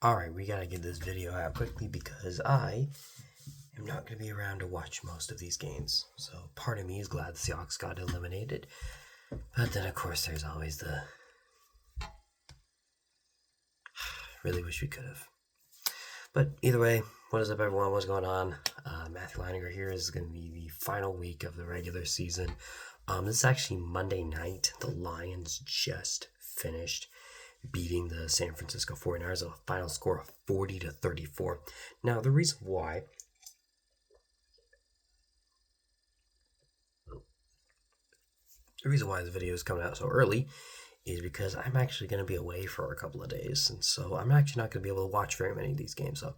Alright, we gotta get this video out quickly because I am not gonna be around to watch most of these games. So part of me is glad the Seahawks got eliminated. But then of course there's always the really wish we could have. But either way, what is up everyone? What's going on? Matthew Leininger here. This is going to be the final week of the regular season. This is actually Monday night. The Lions just finished beating the San Francisco 49ers with a final score of 40-34. Now, the reason why this video is coming out so early is because I'm actually going to be away for a couple of days, and so I'm actually not going to be able to watch very many of these games. So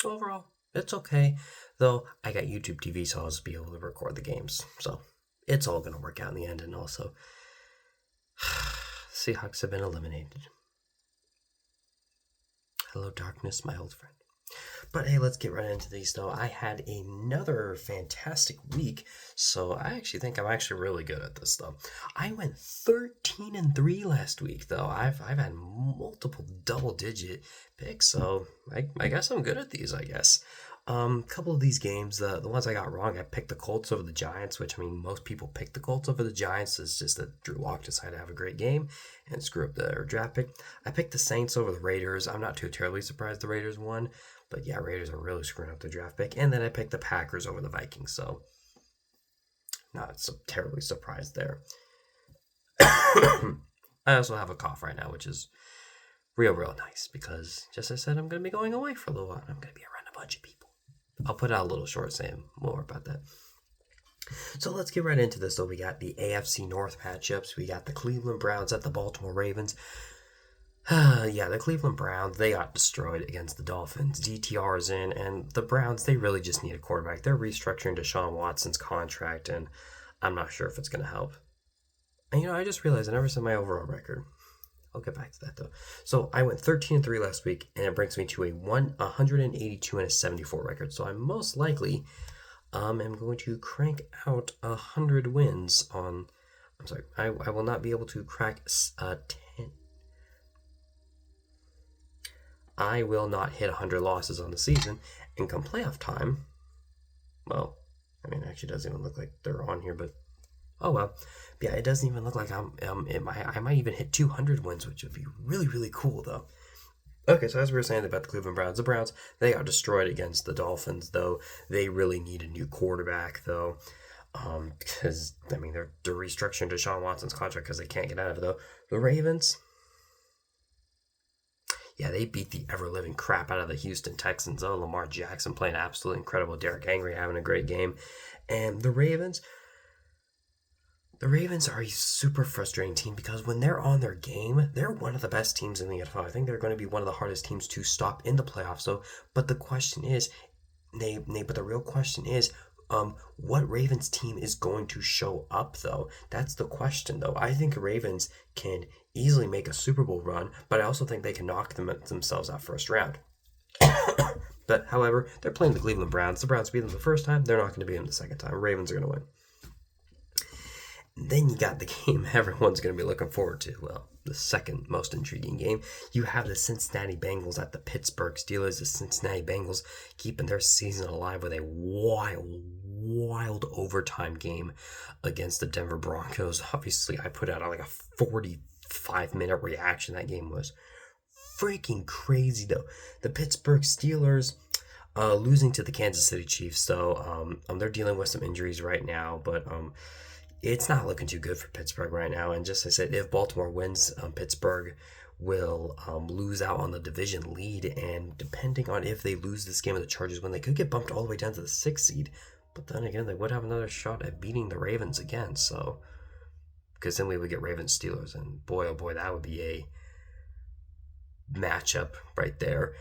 overall, it's okay. Though I got YouTube TV, so I'll just be able to record the games. So it's all going to work out in the end, and also Seahawks have been eliminated. Hello, darkness, my old friend. But hey, let's get right into these though. I had another fantastic week, so I actually think I'm actually really good at this though. I went 13-3 last week though. I've had multiple double-digit picks, so I guess I'm good at these. I guess. Couple of these games, the ones I got wrong, I picked the Colts over the Giants, which I mean most people pick the Colts over the Giants. It's just that Drew Lock decided to have a great game and screw up their draft pick. I picked the Saints over the Raiders. I'm not too terribly surprised the Raiders won. But yeah, Raiders are really screwing up their draft pick. And then I picked the Packers over the Vikings, so not so terribly surprised there. I also have a cough right now, which is real nice because, just as I said, I'm going to be going away for a little while. And I'm going to be around a bunch of people. I'll put out a little short saying more about that. So let's get right into this. So we got the AFC North matchups. We got the Cleveland Browns at the Baltimore Ravens. Yeah, the Cleveland Browns, they got destroyed against the Dolphins. DTR is in, and the Browns, they really just need a quarterback. They're restructuring Deshaun Watson's contract, and I'm not sure if it's going to help. And, I just realized I never said my overall record. I'll get back to that, though. So I went 13-3 last week, and it brings me to a 182-74 record. So I most likely am going to crank out 100 wins on... I'm sorry, I will not be able to crack 10... I will not hit 100 losses on the season, and come playoff time, well, I mean, it actually doesn't even look like they're on here, but oh well. Yeah, it doesn't even look like I might even hit 200 wins, which would be really cool, though. Okay, so as we were saying about the Cleveland Browns, they got destroyed against the Dolphins, though. They really need a new quarterback, though, because, I mean, they're restructuring Deshaun Watson's contract because they can't get out of it, though. The Ravens... yeah, they beat the ever-living crap out of the Houston Texans. Oh, Lamar Jackson playing absolutely incredible. Derrick Henry having a great game. And the Ravens are a super frustrating team because when they're on their game, they're one of the best teams in the NFL. I think they're going to be one of the hardest teams to stop in the playoffs. So, but the question is, but the real question is, what Ravens team is going to show up, though? That's the question, though. I think Ravens can easily make a Super Bowl run, but I also think they can knock themselves out first round. But, however, they're playing the Cleveland Browns. The Browns beat them the first time. They're not going to beat them the second time. Ravens are going to win. Then you got the game everyone's going to be looking forward to. Well, the second most intriguing game. You have the Cincinnati Bengals at the Pittsburgh Steelers. The Cincinnati Bengals keeping their season alive with a wild overtime game against the Denver Broncos. Obviously, I put out like a 45-minute reaction. That game was freaking crazy, though. The Pittsburgh Steelers losing to the Kansas City Chiefs, so they're dealing with some injuries right now, but it's not looking too good for Pittsburgh right now. And just as I said, if Baltimore wins, Pittsburgh will lose out on the division lead. And depending on if they lose this game of the Chargers, when they could get bumped all the way down to the 6th seed. But then again, they would have another shot at beating the Ravens again. So, because then we would get Ravens Steelers, and boy, oh boy, that would be a matchup right there.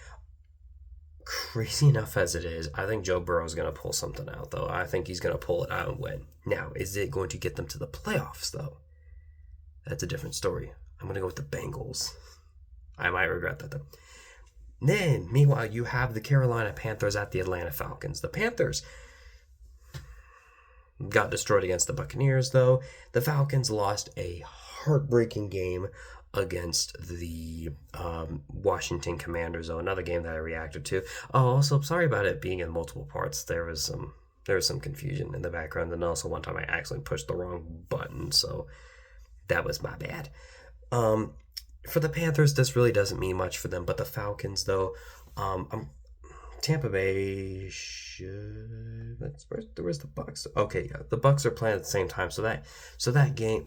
Crazy enough as it is, I think Joe Burrow is going to pull something out, though. I think he's going to pull it out and win. Now, is it going to get them to the playoffs, though? That's a different story. I'm going to go with the Bengals. I might regret that, though. Then, meanwhile, you have the Carolina Panthers at the Atlanta Falcons. The Panthers got destroyed against the Buccaneers, though. The Falcons lost a heartbreaking game against the Washington Commanders. Oh, another game that I reacted to. Oh, also sorry about it being in multiple parts. There was some confusion in the background, and also one time I accidentally pushed the wrong button, so that was my bad. For the Panthers, this really doesn't mean much for them, but the Falcons, though, Tampa Bay should. Where's the Bucks? Okay, yeah, the Bucks are playing at the same time, so that game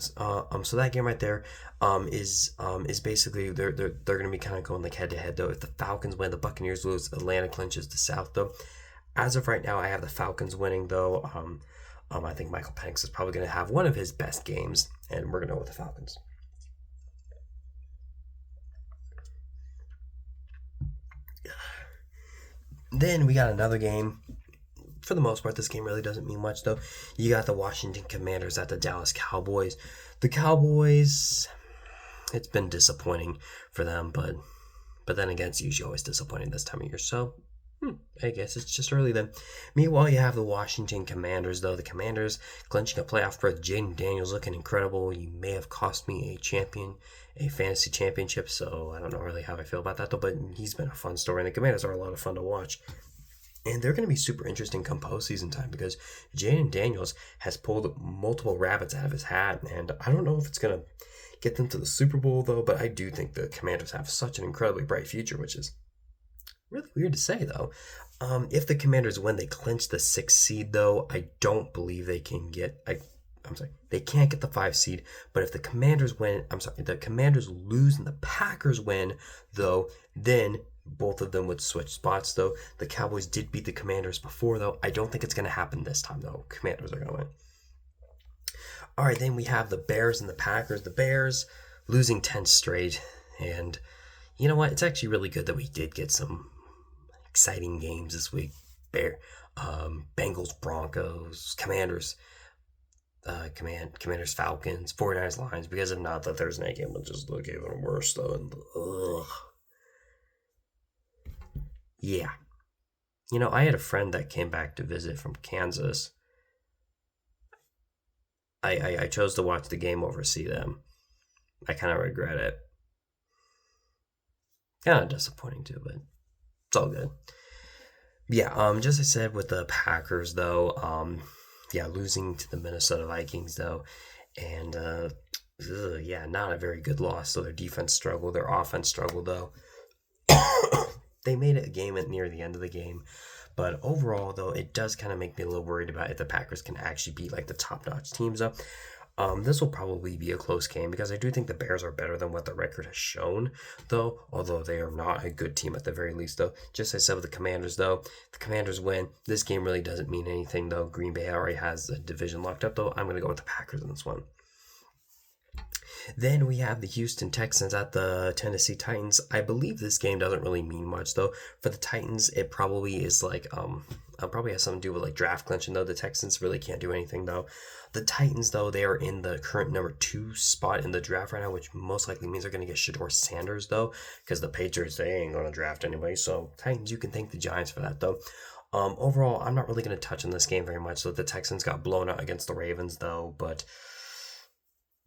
right there, is basically they're going to be kind of going like head to head though. If the Falcons win, the Buccaneers lose, Atlanta clinches the South though. As of right now, I have the Falcons winning though. I think Michael Penix is probably going to have one of his best games, and we're going to go with the Falcons. Then we got another game. For the most part, this game really doesn't mean much, though. You got the Washington Commanders at the Dallas Cowboys. The Cowboys, it's been disappointing for them, but then again, it's usually always disappointing this time of year. So, I guess it's just early then. Meanwhile, you have the Washington Commanders, though. The Commanders clinching a playoff berth. Jaden Daniels looking incredible. He may have cost me a fantasy championship, so I don't know really how I feel about that, though, but he's been a fun story, and the Commanders are a lot of fun to watch. And they're going to be super interesting come postseason time because Jaden Daniels has pulled multiple rabbits out of his hat, and I don't know if it's going to get them to the Super Bowl, though, but I do think the Commanders have such an incredibly bright future, which is really weird to say, though. If the Commanders win, they clinch the 6th seed, though. I don't believe they can get... they can't get the 5 seed, but if the Commanders win... the Commanders lose and the Packers win, though, then both of them would switch spots, though. The Cowboys did beat the Commanders before, though. I don't think it's going to happen this time, though. Commanders are going to win. All right, then we have the Bears and the Packers. The Bears losing 10 straight, and you know what? It's actually really good that we did get some exciting games this week. Bengals, Broncos, Commanders, Commanders, Falcons, 49ers, Lions. Because if not, the Thursday night game will just look even worse, though. And yeah. You know, I had a friend that came back to visit from Kansas. I chose to watch the game over see them. I kind of regret it. Kind of disappointing too, but it's all good. Yeah, just as I said with the Packers though, losing to the Minnesota Vikings though, and not a very good loss. So their defense struggled, their offense struggled though. They made it a game at near the end of the game, but overall though, it does kind of make me a little worried about if the Packers can actually beat like the top-notch teams up. This will probably be a close game because I do think the Bears are better than what the record has shown, though, although they are not a good team at the very least, though. Just as I said with the Commanders, though, the Commanders win. This game really doesn't mean anything, though. Green Bay already has the division locked up, though. I'm going to go with the Packers in this one. Then we have the Houston Texans at the Tennessee Titans. I believe this game doesn't really mean much, though. For the Titans, it probably is like, probably has something to do with like draft clinching, though. The Texans really can't do anything, though. The Titans, though, they are in the current number 2 spot in the draft right now, which most likely means they're going to get Shedeur Sanders, though, because the Patriots, they ain't going to draft anyway. So, Titans, you can thank the Giants for that, though. Overall, I'm not really going to touch on this game very much. So, the Texans got blown out against the Ravens, though, but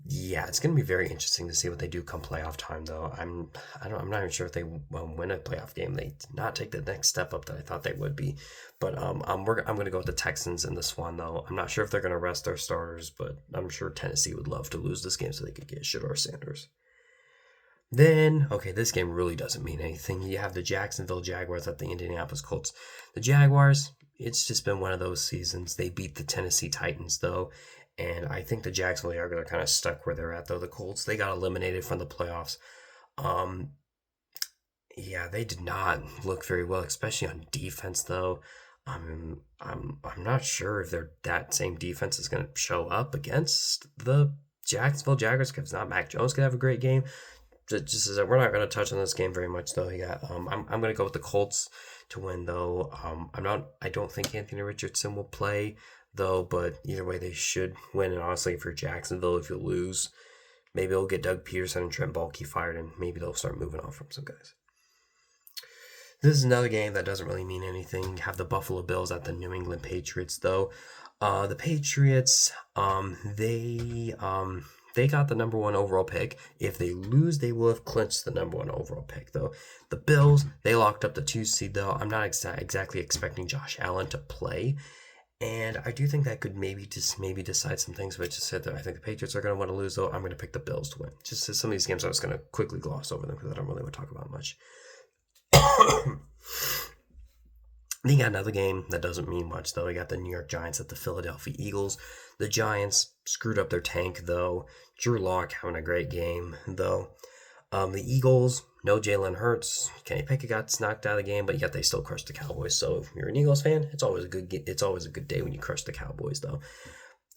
yeah, it's going to be very interesting to see what they do come playoff time, though. I'm not even sure if they win a playoff game. They did not take the next step up that I thought they would be. But I'm going to go with the Texans in this one, though. I'm not sure if they're going to rest their starters, but I'm sure Tennessee would love to lose this game so they could get Shedeur Sanders. Then, okay, this game really doesn't mean anything. You have the Jacksonville Jaguars at the Indianapolis Colts. The Jaguars, it's just been one of those seasons. They beat the Tennessee Titans, though. And I think the Jacksonville Jaguars are kind of stuck where they're at, though. The Colts, they got eliminated from the playoffs. They did not look very well, especially on defense, though. I'm not sure if that same defense is going to show up against the Jacksonville Jaguars, because not Mac Jones could have a great game. Just as we're not going to touch on this game very much, though. I'm going to go with the Colts to win, though. I don't think Anthony Richardson will play, though, but either way they should win. And honestly, if you're Jacksonville, if you lose, maybe they'll get Doug Peterson and Trent Baalke fired, and maybe they'll start moving on from some guys. This is another game that doesn't really mean anything. You have the Buffalo Bills at the New England Patriots, though. The Patriots, They got the number 1 overall pick. If they lose, they will have clinched the number 1 overall pick, though. The Bills, they locked up the 2 seed, though. I'm not exactly expecting Josh Allen to play. And I do think that could maybe decide some things, but I just said that I think the Patriots are going to want to lose, though. I'm going to pick the Bills to win. Just some of these games, I was going to quickly gloss over them because I don't really want to talk about much. Then you got another game that doesn't mean much, though. We got the New York Giants at the Philadelphia Eagles. The Giants screwed up their tank, though. Drew Lock having a great game, though. The Eagles, no Jalen Hurts. Kenny Pickett got knocked out of the game, but yet they still crushed the Cowboys. So if you're an Eagles fan, it's always a good day when you crush the Cowboys, though.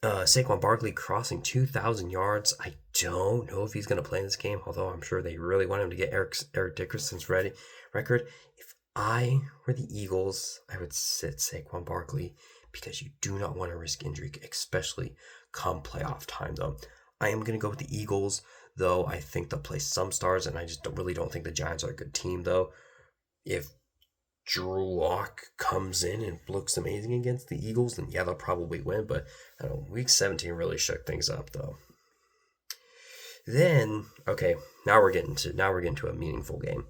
Saquon Barkley crossing 2,000 yards. I don't know if he's going to play in this game, although I'm sure they really want him to get Eric Dickerson's record. If I were the Eagles, I would sit Saquon Barkley because you do not want to risk injury, especially come playoff time, though. I am going to go with the Eagles, though. I think they'll play some stars, and I just don't think the Giants are a good team, though. If Drew Lock comes in and looks amazing against the Eagles, then yeah, they'll probably win, but I don't know, week 17 really shook things up, though. Then, okay, now we're getting to a meaningful game.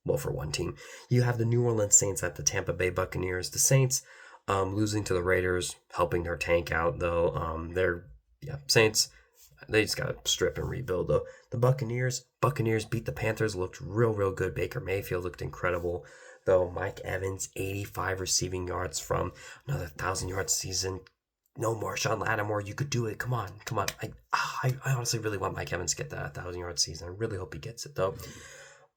Well, for one team. You have the New Orleans Saints at the Tampa Bay Buccaneers. The Saints losing to the Raiders, helping their tank out, though. Saints, they just got to strip and rebuild, though. The Buccaneers beat the Panthers, looked real good. Baker Mayfield looked incredible, though. Mike Evans, 85 receiving yards from another 1,000-yard season. No Marshawn Lattimore, you could do it. Come on. I honestly really want Mike Evans to get that 1,000-yard season. I really hope he gets it, though.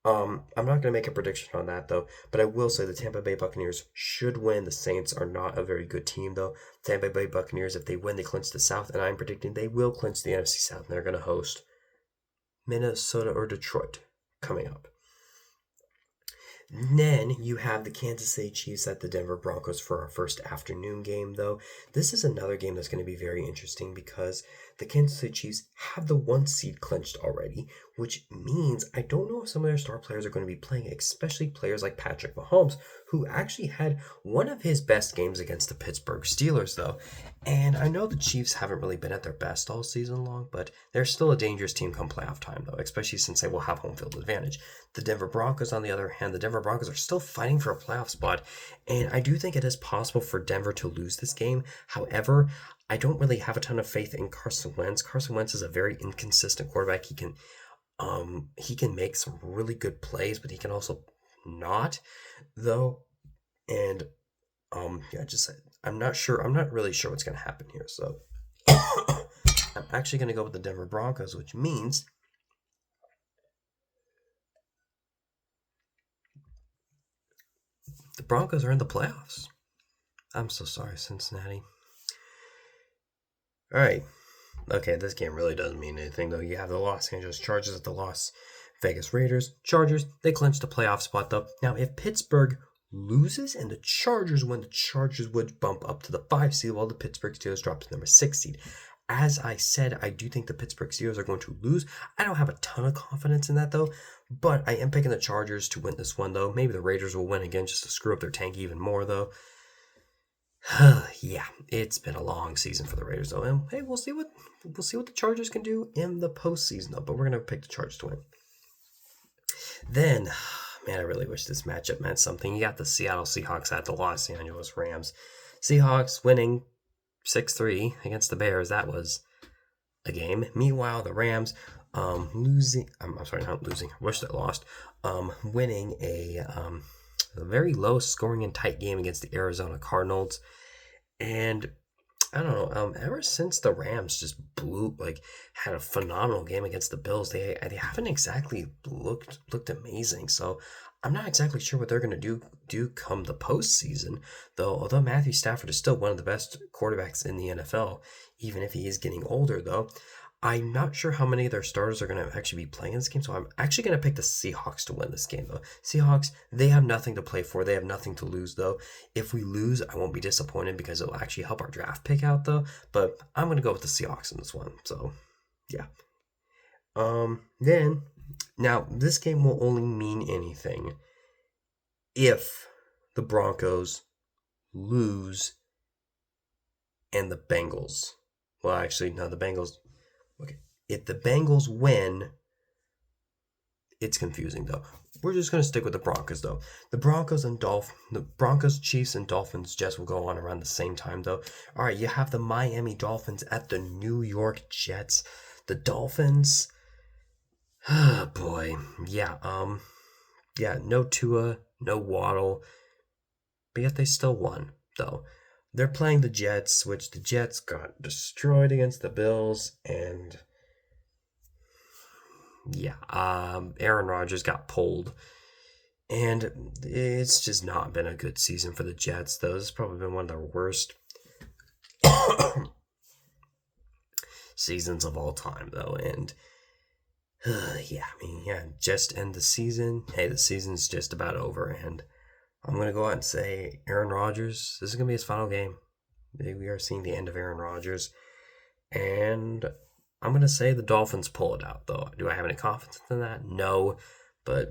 I'm not going to make a prediction on that, though, but I will say the Tampa Bay Buccaneers should win. The Saints are not a very good team, though. Tampa Bay Buccaneers, if they win, they clinch the South, and I'm predicting they will clinch the NFC South, and they're going to host Minnesota or Detroit coming up. Then you have the Kansas City Chiefs at the Denver Broncos for our first afternoon game, though. This is another game that's going to be very interesting because the Kansas City Chiefs have the 1 seed clinched already, which means I don't know if some of their star players are going to be playing, especially players like Patrick Mahomes, who actually had one of his best games against the Pittsburgh Steelers, though. And I know the Chiefs haven't really been at their best all season long, but they're still a dangerous team come playoff time, though, especially since they will have home field advantage. The Denver Broncos, on the other hand, the Denver Broncos are still fighting for a playoff spot, and I do think it is possible for Denver to lose this game. However, I don't really have a ton of faith in Carson Wentz. Carson Wentz is a very inconsistent quarterback. He can make some really good plays, but he can also not, though. And I'm not really sure what's going to happen here. So I'm actually going to go with the Denver Broncos, which means the Broncos are in the playoffs. I'm so sorry, Cincinnati. All right. Okay, this game really doesn't mean anything, though. You have the Los Angeles Chargers at the Las Vegas Raiders. Chargers, they clinched a playoff spot, though. Now, if Pittsburgh loses and the Chargers win, the Chargers would bump up to the 5 seed while the Pittsburgh Steelers drop to number 6 seed. As I said, I do think the Pittsburgh Steelers are going to lose. I don't have a ton of confidence in that, though, but I am picking the Chargers to win this one, though. Maybe the Raiders will win again just to screw up their tank even more, though. Yeah, it's been a long season for the Raiders, though. And hey, we'll see what the Chargers can do in the postseason, though. But we're gonna pick the Chargers to win. Then, man, I really wish this matchup meant something. You got the Seattle Seahawks at the Los Angeles Rams. Seahawks winning 6-3 against the Bears. That was a game. Meanwhile, the Rams losing. I'm sorry, not losing. I wish they lost. Winning a very low scoring and tight game against the Arizona Cardinals. And I don't know, ever since the Rams just had a phenomenal game against the Bills, they haven't exactly looked amazing. So I'm not exactly sure what they're going to do come the postseason, though. Although Matthew Stafford is still one of the best quarterbacks in the NFL, even if he is getting older, though. I'm not sure how many of their starters are going to actually be playing in this game, so I'm actually going to pick the Seahawks to win this game, though. Seahawks, they have nothing to play for. They have nothing to lose, though. If we lose, I won't be disappointed because it will actually help our draft pick out, though. But I'm going to go with the Seahawks in this one, so yeah. Then, now, this game will only mean anything if the Broncos lose and the Bengals. Well, actually, no, the Bengals... Okay, If the Bengals win, it's confusing though. We're just gonna stick with the Broncos though. The Broncos, Chiefs, and Dolphins Jets will go on around the same time though. All right, you have the Miami Dolphins at the New York Jets. The Dolphins, oh boy, yeah, no Tua, no Waddle, but yet they still won though. They're playing the Jets, which the Jets got destroyed against the Bills, and yeah, Aaron Rodgers got pulled. And it's just not been a good season for the Jets, though. This has probably been one of their worst seasons of all time, though. And just end the season. Hey, the season's just about over. And I'm going to go out and say Aaron Rodgers, this is going to be his final game. We are seeing the end of Aaron Rodgers. And I'm going to say the Dolphins pull it out, though. Do I have any confidence in that? No. But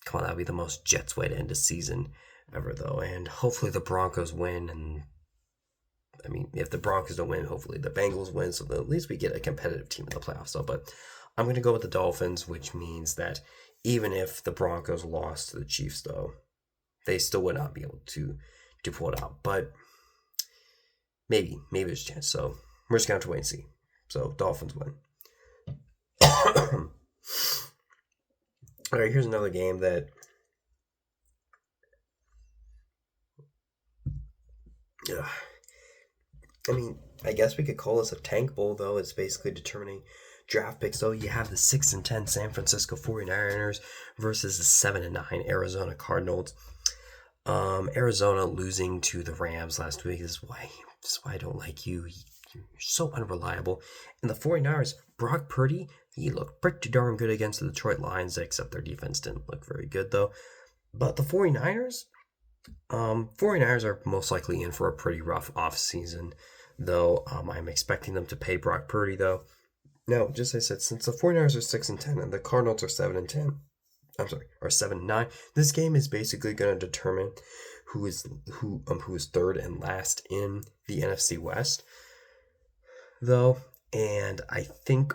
come on, that would be the most Jets way to end a season ever, though. And hopefully the Broncos win. And I mean, if the Broncos don't win, hopefully the Bengals win. So at least we get a competitive team in the playoffs, though. But I'm going to go with the Dolphins, which means that even if the Broncos lost to the Chiefs, though, they still would not be able to pull it out. But maybe there's a chance. So we're just going to have to wait and see. So Dolphins win. All right, here's another game that I mean, I guess we could call this a tank bowl, though. It's basically determining draft picks. So you have the 6-10 San Francisco 49ers versus the 7-9 Arizona Cardinals. Arizona losing to the Rams last week. This is why I don't like you. You're so unreliable. And the 49ers, Brock Purdy, he looked pretty darn good against the Detroit Lions, except their defense didn't look very good, though. But the 49ers, 49ers are most likely in for a pretty rough offseason, though. I'm expecting them to pay Brock Purdy, though. No, just as I said, since the 49ers are 6-10 and the Cardinals are 7-10, or 7-9, this game is basically going to determine who is third and last in the NFC West, though. And I think,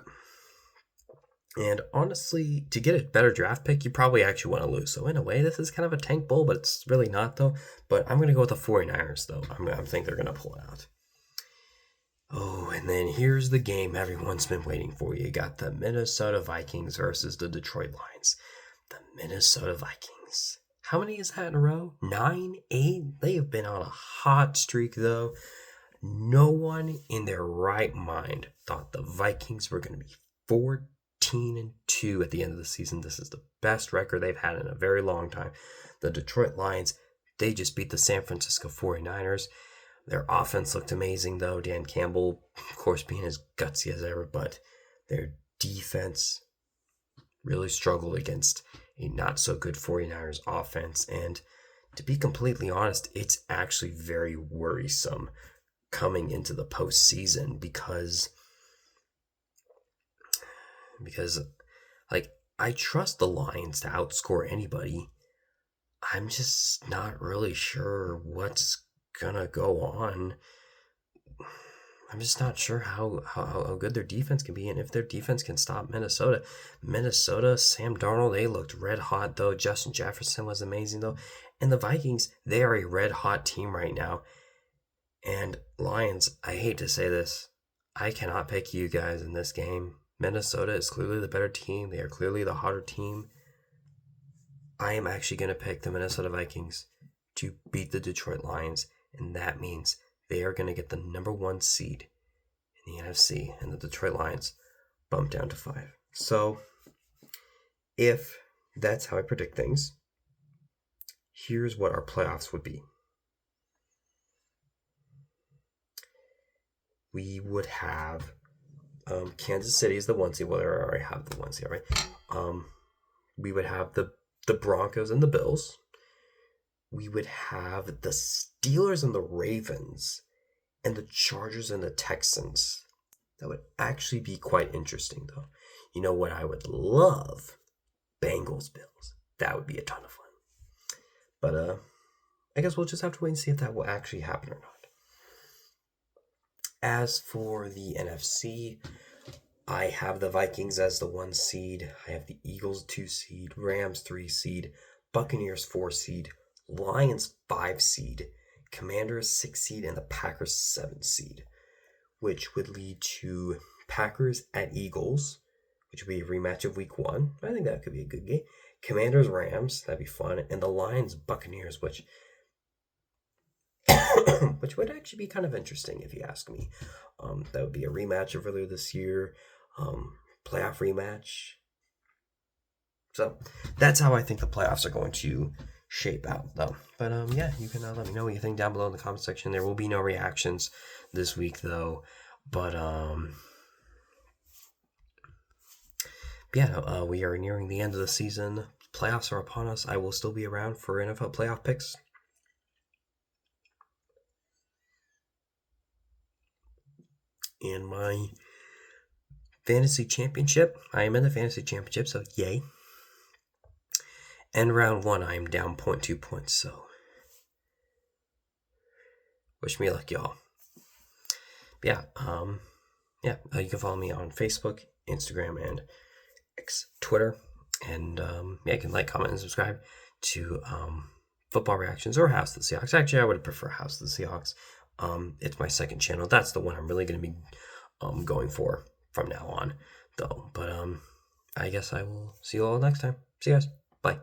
and honestly, to get a better draft pick, you probably actually want to lose. So in a way, this is kind of a tank bowl, but it's really not, though. But I'm going to go with the 49ers, though. I think they're going to pull it out. Oh, and then here's the game everyone's been waiting for. You got the Minnesota Vikings versus the Detroit Lions. The Minnesota Vikings. How many is that in a row? 9, 8? They have been on a hot streak, though. No one in their right mind thought the Vikings were going to be 14-2 at the end of the season. This is the best record they've had in a very long time. The Detroit Lions, they just beat the San Francisco 49ers. Their offense looked amazing, though. Dan Campbell, of course, being as gutsy as ever, but their defense really struggled against a not-so-good 49ers offense. And to be completely honest, it's actually very worrisome coming into the postseason because like, I trust the Lions to outscore anybody. I'm just not really sure what's gonna go on. I'm just not sure how good their defense can be, and if their defense can stop Minnesota. Sam Darnold, they looked red hot, though. Justin Jefferson was amazing, though. And the Vikings, they are a red hot team right now. And Lions, I hate to say this, I cannot pick you guys in this game. Minnesota is clearly the better team. They are clearly the hotter team. I am actually going to pick the Minnesota Vikings to beat the Detroit Lions, and that means they are going to get the number 1 seed in the NFC, and the Detroit Lions bump down to 5. So, if that's how I predict things, here's what our playoffs would be. We would have Kansas City is the 1 seed. Well, they already have the 1 seed, right? We would have the Broncos and the Bills. We would have the Steelers and the Ravens, and the Chargers and the Texans. That would actually be quite interesting, though. You know what I would love? Bengals Bills. That would be a ton of fun. But I guess we'll just have to wait and see if that will actually happen or not. As for the NFC, I have the Vikings as the 1 seed. I have the Eagles 2 seed, Rams 3 seed, Buccaneers 4 seed, Lions 5 seed, Commanders 6 seed, and the Packers 7 seed, which would lead to Packers at Eagles, which would be a rematch of week 1. I think that could be a good game. Commanders Rams, that'd be fun, and the Lions Buccaneers, which which would actually be kind of interesting if you ask me. That would be a rematch of earlier this year, playoff rematch. So that's how I think the playoffs are going to shape out, though. But yeah, you can let me know what you think down below in the comment section. There will be no reactions this week, though. But yeah, we are nearing the end of the season. Playoffs are upon us. I will still be around for NFL playoff picks. In my fantasy championship, I am in the fantasy championship, so yay. And round 1, I am down 0.2 points, so wish me luck, y'all. Yeah, you can follow me on Facebook, Instagram, and Twitter. And yeah, you can like, comment, and subscribe to football reactions or House of the Seahawks. Actually, I would prefer House of the Seahawks. It's my second channel. That's the one I'm really going to be going for from now on, though. But I guess I will see you all next time. See you guys. Bye.